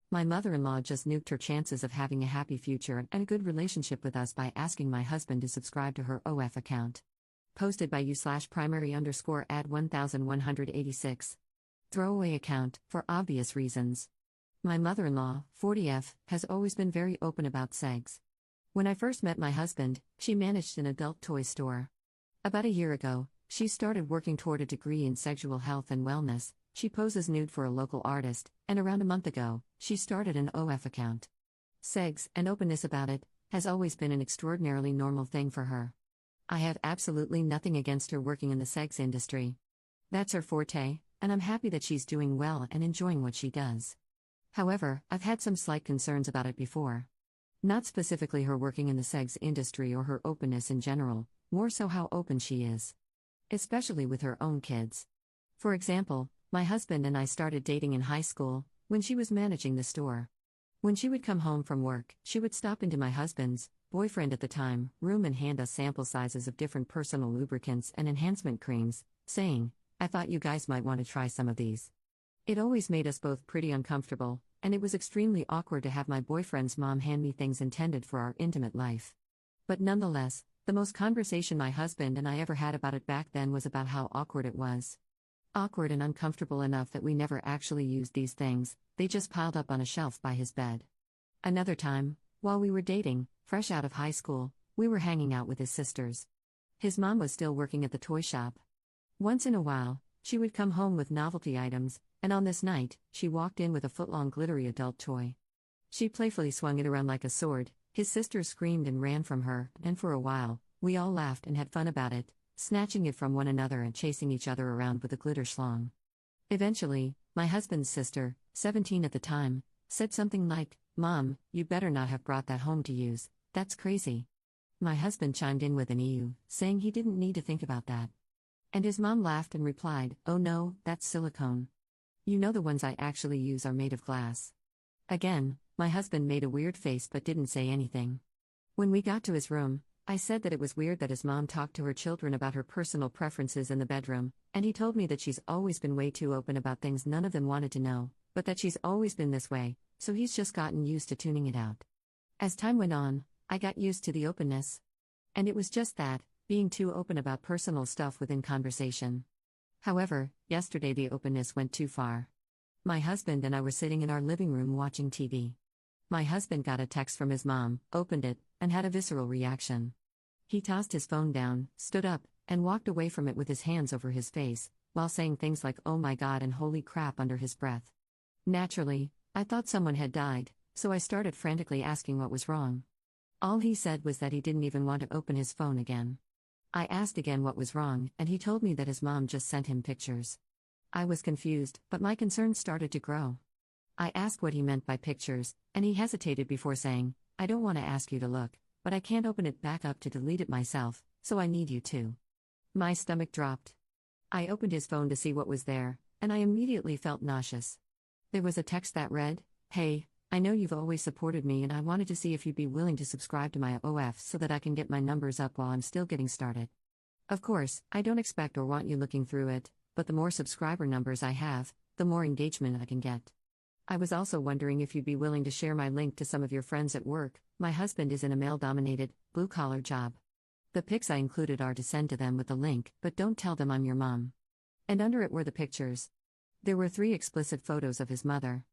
My mother-in-law just nuked her chances of having a happy future and a good relationship with us by asking my husband to subscribe to her OF account. Posted by you/primary_ad 1186. Throwaway account, for obvious reasons. My mother-in-law, 40F, has always been very open about sex. When I first met my husband, she managed an adult toy store. About a year ago, she started working toward a degree in sexual health and wellness. She poses nude for a local artist, and around a month ago, she started an OF account. Sex, and openness about it, has always been an extraordinarily normal thing for her. I have absolutely nothing against her working in the sex industry. That's her forte, and I'm happy that she's doing well and enjoying what she does. However, I've had some slight concerns about it before. Not specifically her working in the sex industry or her openness in general, more so how open she is. Especially with her own kids. For example, my husband and I started dating in high school, when she was managing the store. When she would come home from work, she would stop into my husband's, boyfriend at the time, room and hand us sample sizes of different personal lubricants and enhancement creams, saying, "I thought you guys might want to try some of these." It always made us both pretty uncomfortable, and it was extremely awkward to have my boyfriend's mom hand me things intended for our intimate life. But nonetheless, the most conversation my husband and I ever had about it back then was about how awkward it was. Awkward and uncomfortable enough that we never actually used these things, they just piled up on a shelf by his bed. Another time, while we were dating, fresh out of high school, we were hanging out with his sisters. His mom was still working at the toy shop. Once in a while, she would come home with novelty items, and on this night, she walked in with a foot-long glittery adult toy. She playfully swung it around like a sword, his sisters screamed and ran from her, and for a while, we all laughed and had fun about it, snatching it from one another and chasing each other around with the glitter schlong. Eventually, my husband's sister, 17 at the time, said something like, "Mom, you better not have brought that home to use, that's crazy." My husband chimed in with an ew, saying he didn't need to think about that. And his mom laughed and replied, "Oh no, that's silicone. You know the ones I actually use are made of glass." Again, my husband made a weird face but didn't say anything. When we got to his room, I said that it was weird that his mom talked to her children about her personal preferences in the bedroom, and he told me that she's always been way too open about things none of them wanted to know, but that she's always been this way, so he's just gotten used to tuning it out. As time went on, I got used to the openness. And it was just that, being too open about personal stuff within conversation. However, yesterday the openness went too far. My husband and I were sitting in our living room watching TV. My husband got a text from his mom, opened it, and had a visceral reaction. He tossed his phone down, stood up, and walked away from it with his hands over his face, while saying things like "oh my god" and "holy crap" under his breath. Naturally, I thought someone had died, so I started frantically asking what was wrong. All he said was that he didn't even want to open his phone again. I asked again what was wrong, and he told me that his mom just sent him pictures. I was confused, but my concerns started to grow. I asked what he meant by pictures, and he hesitated before saying, "I don't want to ask you to look, but I can't open it back up to delete it myself, so I need you to." My stomach dropped. I opened his phone to see what was there, and I immediately felt nauseous. There was a text that read, "Hey, I know you've always supported me and I wanted to see if you'd be willing to subscribe to my OF so that I can get my numbers up while I'm still getting started. Of course, I don't expect or want you looking through it, but the more subscriber numbers I have, the more engagement I can get. I was also wondering if you'd be willing to share my link to some of your friends at work. My husband is in a male-dominated, blue-collar job. The pics I included are to send to them with the link, but don't tell them I'm your mom." And under it were the pictures. There were 3 explicit photos of his mother.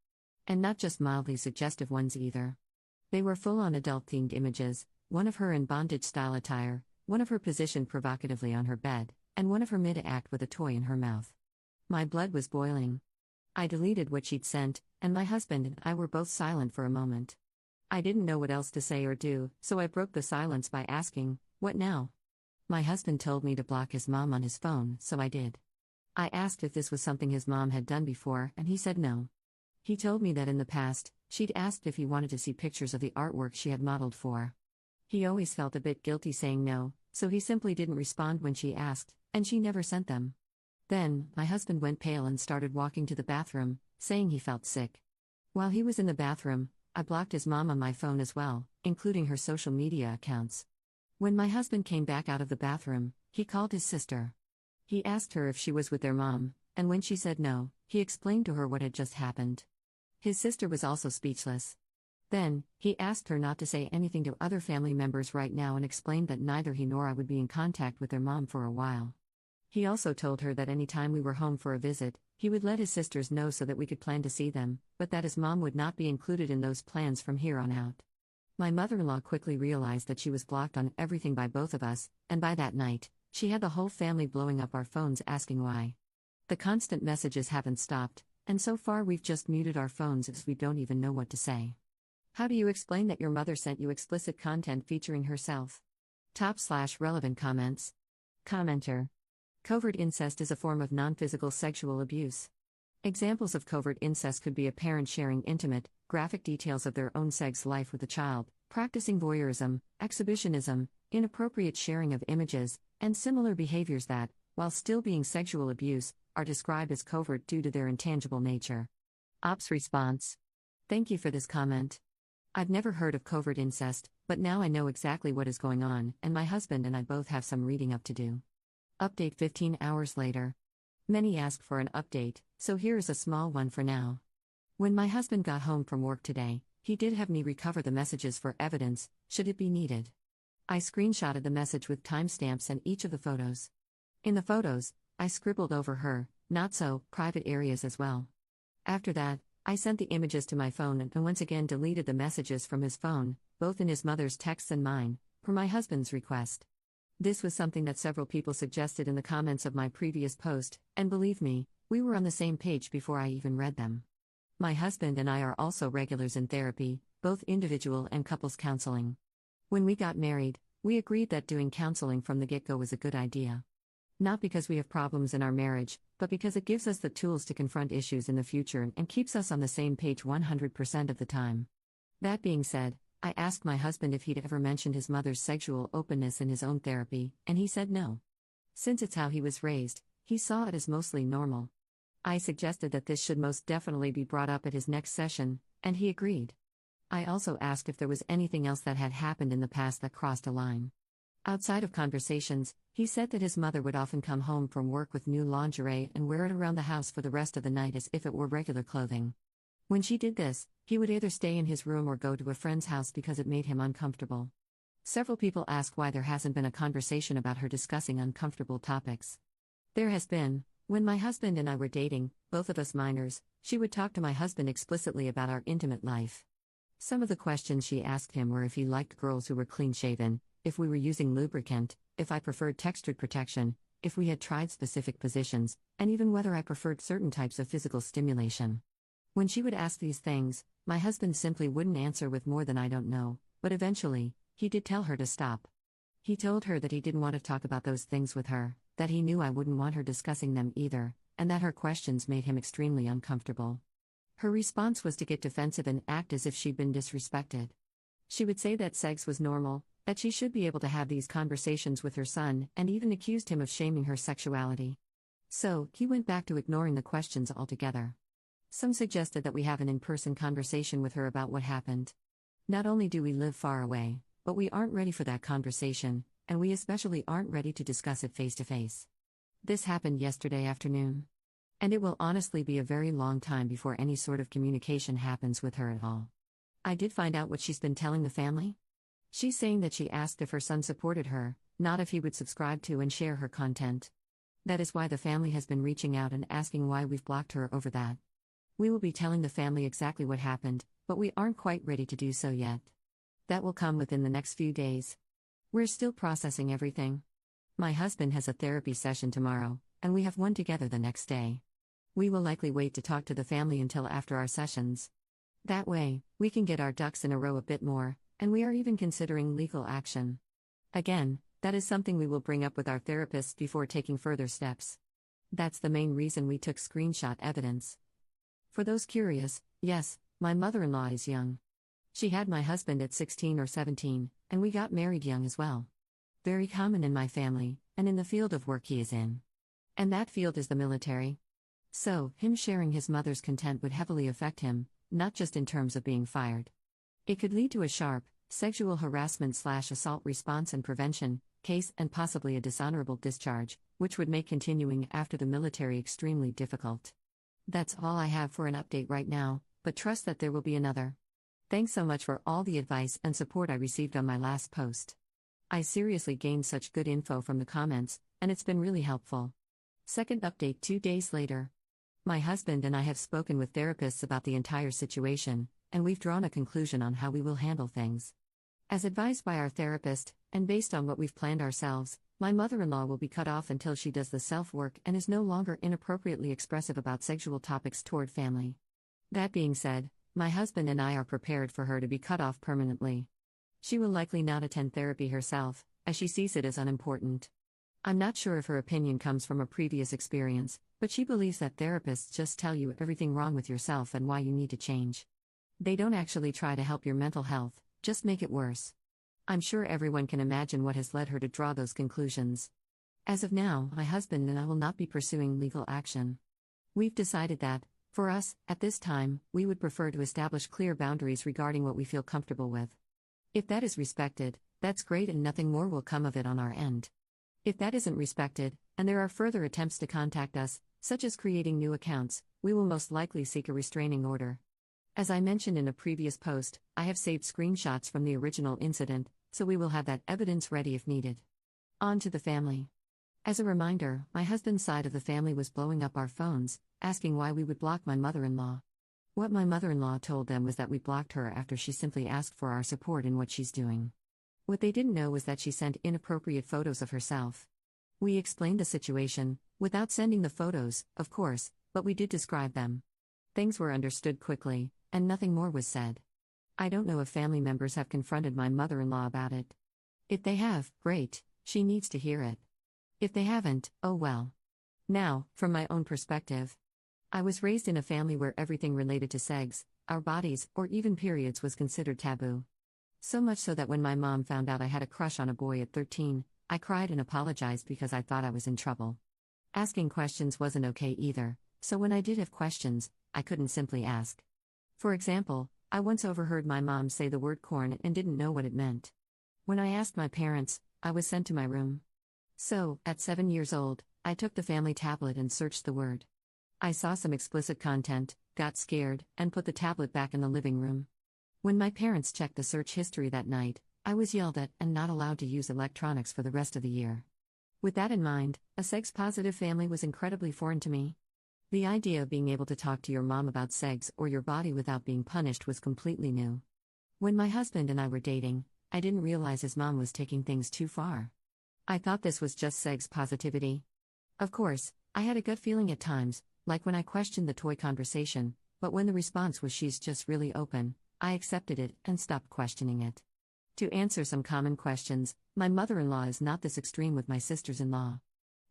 And not just mildly suggestive ones either. They were full-on adult-themed images, one of her in bondage-style attire, one of her positioned provocatively on her bed, and one of her mid-act with a toy in her mouth. My blood was boiling. I deleted what she'd sent, and my husband and I were both silent for a moment. I didn't know what else to say or do, so I broke the silence by asking, "What now?" My husband told me to block his mom on his phone, so I did. I asked if this was something his mom had done before, and he said no. He told me that in the past, she'd asked if he wanted to see pictures of the artwork she had modeled for. He always felt a bit guilty saying no, so he simply didn't respond when she asked, and she never sent them. Then, my husband went pale and started walking to the bathroom, saying he felt sick. While he was in the bathroom, I blocked his mom on my phone as well, including her social media accounts. When my husband came back out of the bathroom, he called his sister. He asked her if she was with their mom, and when she said no, he explained to her what had just happened. His sister was also speechless. Then, he asked her not to say anything to other family members right now and explained that neither he nor I would be in contact with their mom for a while. He also told her that any time we were home for a visit, he would let his sisters know so that we could plan to see them, but that his mom would not be included in those plans from here on out. My mother-in-law quickly realized that she was blocked on everything by both of us, and by that night, she had the whole family blowing up our phones asking why. The constant messages haven't stopped, and so far we've just muted our phones as we don't even know what to say. How do you explain that your mother sent you explicit content featuring herself? Top/relevant comments. Commenter. Covert incest is a form of non-physical sexual abuse. Examples of covert incest could be a parent sharing intimate, graphic details of their own sex life with a child, practicing voyeurism, exhibitionism, inappropriate sharing of images, and similar behaviors that, while still being sexual abuse, are described as covert due to their intangible nature. Ops response. Thank you for this comment. I've never heard of covert incest, but now I know exactly what is going on, and my husband and I both have some reading up to do. Update 15 hours later. Many ask for an update, so here is a small one for now. When my husband got home from work today, he did have me recover the messages for evidence, should it be needed. I screenshotted the message with timestamps and each of the photos. In the photos, I scribbled over her, not so, private areas as well. After that, I sent the images to my phone and once again deleted the messages from his phone, both in his mother's texts and mine, per my husband's request. This was something that several people suggested in the comments of my previous post, and believe me, we were on the same page before I even read them. My husband and I are also regulars in therapy, both individual and couples counseling. When we got married, we agreed that doing counseling from the get-go was a good idea. Not because we have problems in our marriage, but because it gives us the tools to confront issues in the future and keeps us on the same page 100% of the time. That being said, I asked my husband if he'd ever mentioned his mother's sexual openness in his own therapy, and he said no. Since it's how he was raised, he saw it as mostly normal. I suggested that this should most definitely be brought up at his next session, and he agreed. I also asked if there was anything else that had happened in the past that crossed a line. Outside of conversations, he said that his mother would often come home from work with new lingerie and wear it around the house for the rest of the night as if it were regular clothing. When she did this, he would either stay in his room or go to a friend's house because it made him uncomfortable. Several people ask why there hasn't been a conversation about her discussing uncomfortable topics. There has been. When my husband and I were dating, both of us minors, she would talk to my husband explicitly about our intimate life. Some of the questions she asked him were if he liked girls who were clean-shaven, if we were using lubricant, if I preferred textured protection, if we had tried specific positions, and even whether I preferred certain types of physical stimulation. When she would ask these things, my husband simply wouldn't answer with more than "I don't know," but eventually, he did tell her to stop. He told her that he didn't want to talk about those things with her, that he knew I wouldn't want her discussing them either, and that her questions made him extremely uncomfortable. Her response was to get defensive and act as if she'd been disrespected. She would say that sex was normal, that she should be able to have these conversations with her son, and even accused him of shaming her sexuality. So, he went back to ignoring the questions altogether. Some suggested that we have an in-person conversation with her about what happened. Not only do we live far away, but we aren't ready for that conversation, and we especially aren't ready to discuss it face-to-face. This happened yesterday afternoon. And it will honestly be a very long time before any sort of communication happens with her at all. I did find out what she's been telling the family. She's saying that she asked if her son supported her, not if he would subscribe to and share her content. That is why the family has been reaching out and asking why we've blocked her over that. We will be telling the family exactly what happened, but we aren't quite ready to do so yet. That will come within the next few days. We're still processing everything. My husband has a therapy session tomorrow, and we have one together the next day. We will likely wait to talk to the family until after our sessions. That way, we can get our ducks in a row a bit more, and we are even considering legal action. Again, that is something we will bring up with our therapists before taking further steps. That's the main reason we took screenshot evidence. For those curious, yes, my mother-in-law is young. She had my husband at 16 or 17, and we got married young as well. Very common in my family, and in the field of work he is in. And that field is the military. So, him sharing his mother's content would heavily affect him, not just in terms of being fired. It could lead to a sharp, sexual harassment/assault response and prevention case and possibly a dishonorable discharge, which would make continuing after the military extremely difficult. That's all I have for an update right now, but trust that there will be another. Thanks so much for all the advice and support I received on my last post. I seriously gained such good info from the comments, and it's been really helpful. Second update 2 days later. My husband and I have spoken with therapists about the entire situation, and we've drawn a conclusion on how we will handle things. As advised by our therapist, and based on what we've planned ourselves, my mother-in-law will be cut off until she does the self-work and is no longer inappropriately expressive about sexual topics toward family. That being said, my husband and I are prepared for her to be cut off permanently. She will likely not attend therapy herself, as she sees it as unimportant. I'm not sure if her opinion comes from a previous experience, but she believes that therapists just tell you everything wrong with yourself and why you need to change. They don't actually try to help your mental health, just make it worse. I'm sure everyone can imagine what has led her to draw those conclusions. As of now, my husband and I will not be pursuing legal action. We've decided that, for us, at this time, we would prefer to establish clear boundaries regarding what we feel comfortable with. If that is respected, that's great and nothing more will come of it on our end. If that isn't respected, and there are further attempts to contact us, such as creating new accounts, we will most likely seek a restraining order. As I mentioned in a previous post, I have saved screenshots from the original incident, so we will have that evidence ready if needed. On to the family. As a reminder, my husband's side of the family was blowing up our phones, asking why we would block my mother-in-law. What my mother-in-law told them was that we blocked her after she simply asked for our support in what she's doing. What they didn't know was that she sent inappropriate photos of herself. We explained the situation, without sending the photos, of course, but we did describe them. Things were understood quickly, and nothing more was said. I don't know if family members have confronted my mother-in-law about it. If they have, great, she needs to hear it. If they haven't, oh well. Now, from my own perspective. I was raised in a family where everything related to sex, our bodies, or even periods was considered taboo. So much so that when my mom found out I had a crush on a boy at 13, I cried and apologized because I thought I was in trouble. Asking questions wasn't okay either, so when I did have questions, I couldn't simply ask. For example, I once overheard my mom say the word corn and didn't know what it meant. When I asked my parents, I was sent to my room. So, at 7 years old, I took the family tablet and searched the word. I saw some explicit content, got scared, and put the tablet back in the living room. When my parents checked the search history that night, I was yelled at and not allowed to use electronics for the rest of the year. With that in mind, a sex-positive family was incredibly foreign to me. The idea of being able to talk to your mom about sex or your body without being punished was completely new. When my husband and I were dating, I didn't realize his mom was taking things too far. I thought this was just sex positivity. Of course, I had a gut feeling at times, like when I questioned the toy conversation, but when the response was she's just really open, I accepted it and stopped questioning it. To answer some common questions, my mother-in-law is not this extreme with my sisters-in-law.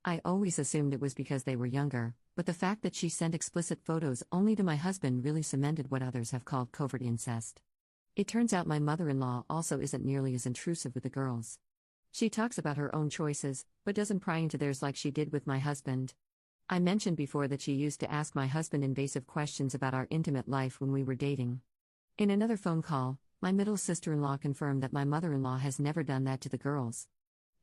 I always assumed it was because they were younger, but the fact that she sent explicit photos only to my husband really cemented what others have called covert incest. It turns out my mother-in-law also isn't nearly as intrusive with the girls. She talks about her own choices, but doesn't pry into theirs like she did with my husband. I mentioned before that she used to ask my husband invasive questions about our intimate life when we were dating. In another phone call, my middle sister-in-law confirmed that my mother-in-law has never done that to the girls.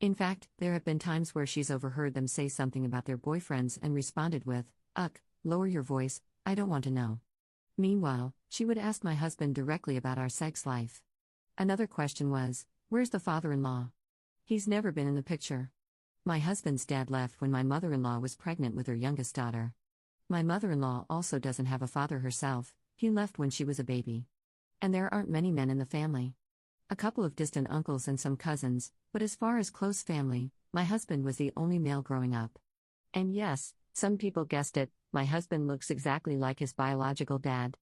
In fact, there have been times where she's overheard them say something about their boyfriends and responded with, "Ugh, lower your voice, I don't want to know." Meanwhile, she would ask my husband directly about our sex life. Another question was, "Where's the father-in-law? He's never been in the picture." My husband's dad left when my mother-in-law was pregnant with her youngest daughter. My mother-in-law also doesn't have a father herself, he left when she was a baby. And there aren't many men in the family. A couple of distant uncles and some cousins, but as far as close family, my husband was the only male growing up. And yes, some people guessed it, my husband looks exactly like his biological dad.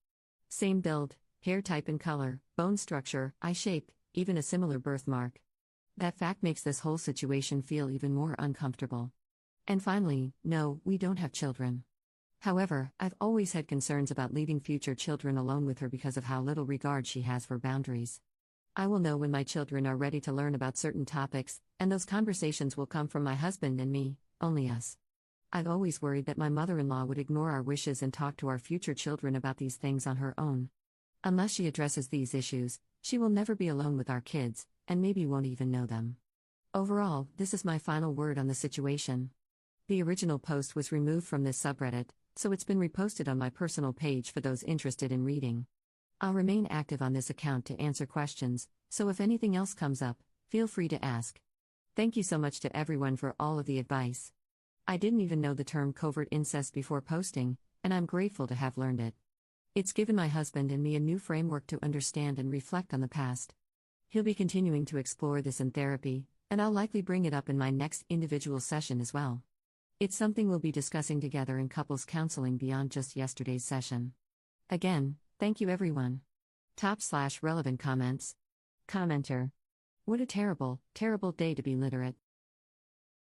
Same build, hair type and color, bone structure, eye shape, even a similar birthmark. That fact makes this whole situation feel even more uncomfortable. And finally, no, we don't have children. However, I've always had concerns about leaving future children alone with her because of how little regard she has for boundaries. I will know when my children are ready to learn about certain topics, and those conversations will come from my husband and me, only us. I've always worried that my mother-in-law would ignore our wishes and talk to our future children about these things on her own. Unless she addresses these issues, she will never be alone with our kids, and maybe won't even know them. Overall, this is my final word on the situation. The original post was removed from this subreddit, so it's been reposted on my personal page for those interested in reading. I'll remain active on this account to answer questions, so if anything else comes up, feel free to ask. Thank you so much to everyone for all of the advice. I didn't even know the term covert incest before posting, and I'm grateful to have learned it. It's given my husband and me a new framework to understand and reflect on the past. He'll be continuing to explore this in therapy, and I'll likely bring it up in my next individual session as well. It's something we'll be discussing together in couples counseling beyond just yesterday's session. Again, thank you everyone. /relevant comments. Commenter. What a terrible, terrible day to be literate.